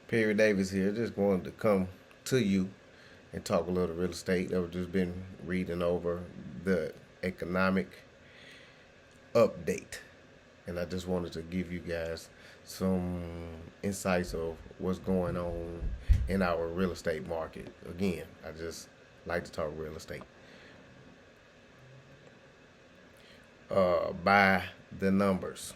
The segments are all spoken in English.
Perry Davis here. Just wanted to come to you and talk a little real estate. I've just been reading over the economic update, and I just wanted to give you guys some insights of what's going on in our real estate market. Again, I just like to talk real estate. By the numbers.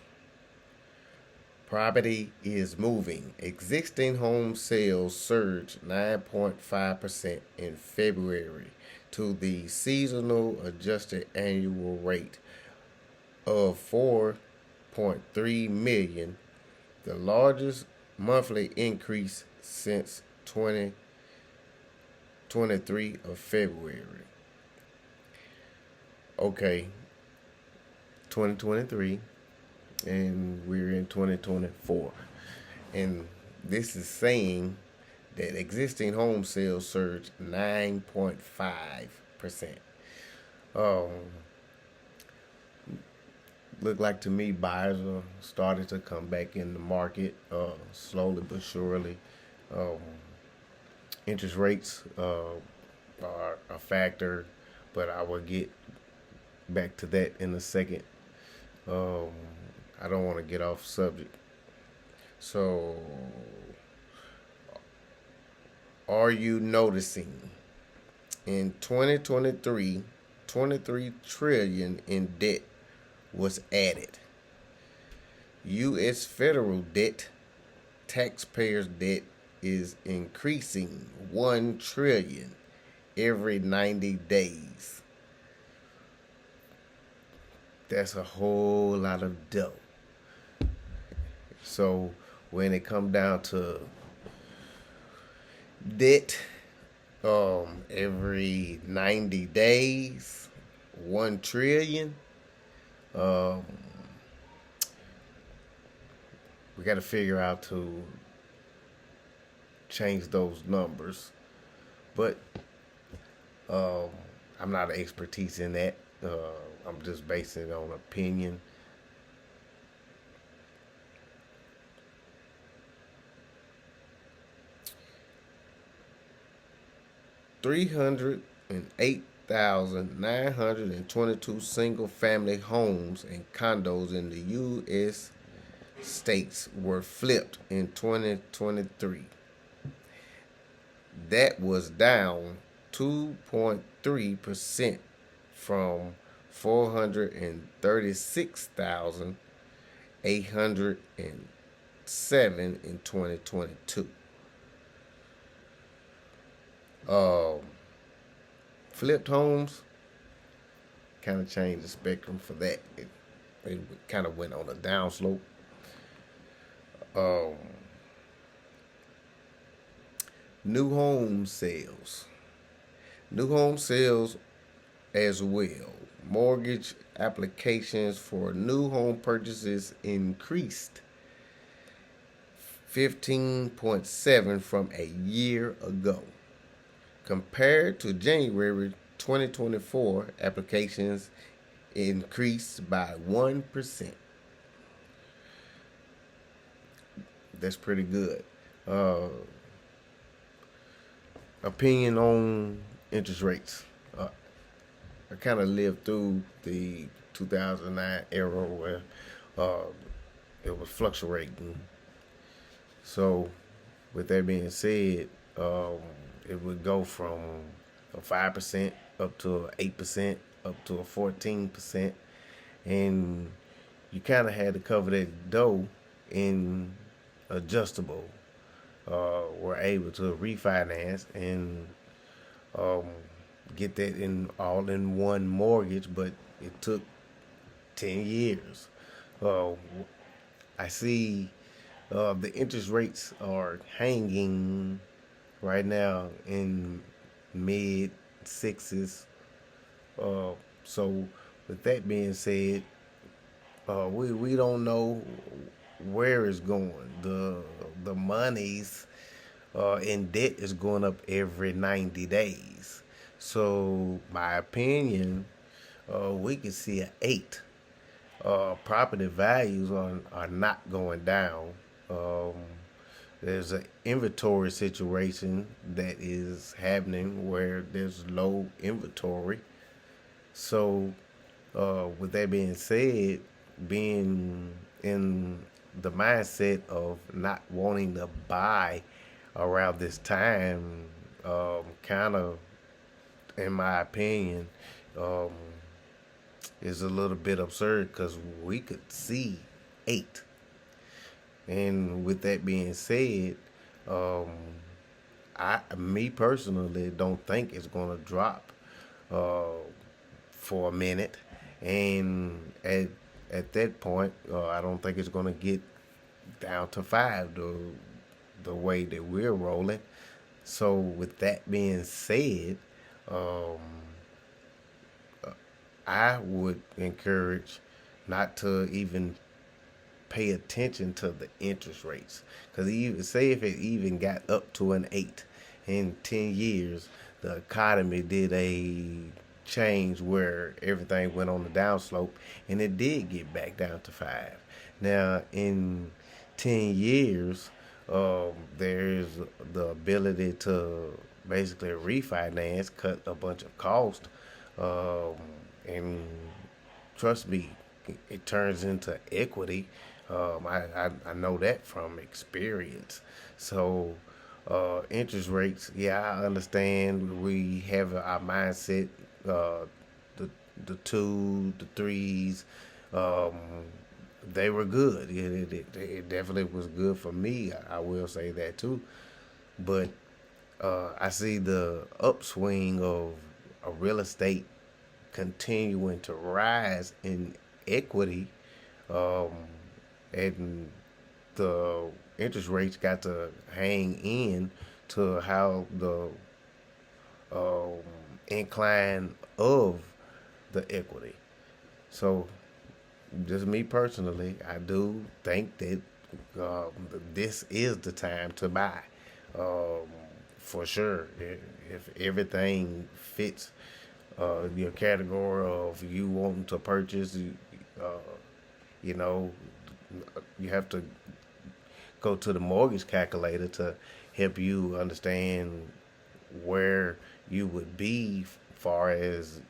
Property is moving. Existing home sales surged 9.5% in February to the seasonal adjusted annual rate of 4.3 million, the largest monthly increase since 2023 of February. Okay, 2023 and we're in 2024. And this is saying that existing home sales surged 9.5%. Um, Look like to me buyers are starting to come back in the market slowly but surely. Um, Interest rates are a factor, but I will get back to that in a second. Um, I don't want to get off subject. So, are you noticing in 2023, 23 trillion in debt was added? U.S. federal debt, taxpayers' debt is increasing 1 trillion every 90 days. That's a whole lot of dough. So when it comes down to debt, every 90 days, 1 trillion, um, we got to figure out to change those numbers. But um, I'm not an expertise in that. I'm just basing it on opinion. 308,922 single family homes and condos in the U.S. states were flipped in 2023. That was down 2.3% from 436,807 in 2022. Um, Flipped homes kind of changed the spectrum for that. It kind of went on a downslope. Um, New home sales. New home sales as well. Mortgage applications for new home purchases increased 15.7 from a year ago. Compared to January 2024, applications increased by 1%. That's pretty good. Uh, Opinion on interest rates. I kind of lived through the 2009 era where uh, it was fluctuating. So, with that being said, it would go from a 5% up to a 8%, up to a 14%, and you kind of had to cover that dough in adjustable. Were able to refinance and um, get that in all in one mortgage, but it took 10 years. Uh, I see the interest rates are hanging right now in mid sixes. So with that being said, we don't know where it's going. The monies in debt is going up every 90 days. So my opinion, we could see an 8. Property values are not going down. Um, there's an inventory situation that is happening where there's low inventory. So, with that being said, being in the mindset of not wanting to buy around this time, kind of, in my opinion, um, is a little bit absurd because we could see eight. And with that being said, um, me personally, don't think it's gonna drop uh, for a minute, and at that point, I don't think it's gonna get down to five the way that we're rolling. So with that being said, um, I would encourage not to even pay attention to the interest rates. Because even say if it even got up to an eight in 10 years, the economy did a change where everything went on the downslope and it did get back down to five. Now, in 10 years, there's the ability to basically refinance, cut a bunch of cost, um, and trust me, it turns into equity. I know that from experience. So, interest rates, yeah, I understand we have our mindset, uh, the, the two, the threes, um, they were good. It definitely was good for me. I will say that too. But I see the upswing of a real estate continuing to rise in equity, um, and the interest rates got to hang in to how the um, incline of the equity. So, just me personally, I do think that um, this is the time to buy, um, for sure. If everything fits your category of you wanting to purchase, uh, you know, you have to go to the mortgage calculator to help you understand where you would be far as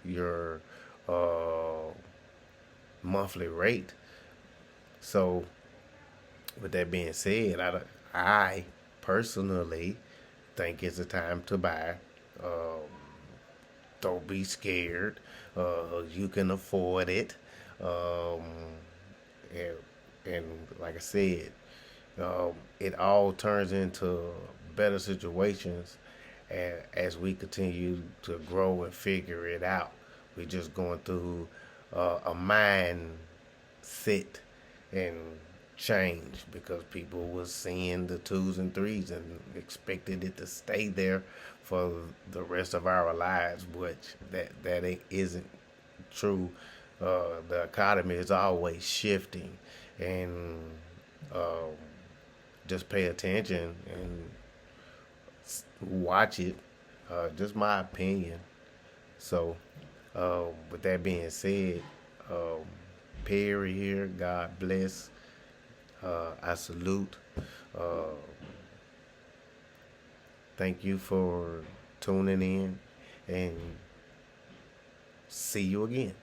your uh, monthly rate. So, with that being said, I personally think it's a time to buy. Um, don't be scared. You can afford it. Um, and, and like I said, it all turns into better situations as we continue to grow and figure it out. We're just going through a mind set and change because people was seeing the twos and threes and expected it to stay there for the rest of our lives, which that isn't true. The economy is always shifting, and um, just pay attention and watch it. Just my opinion. So, with that being said, um, Perry here. God bless. I salute. Uh, thank you for tuning in, and see you again.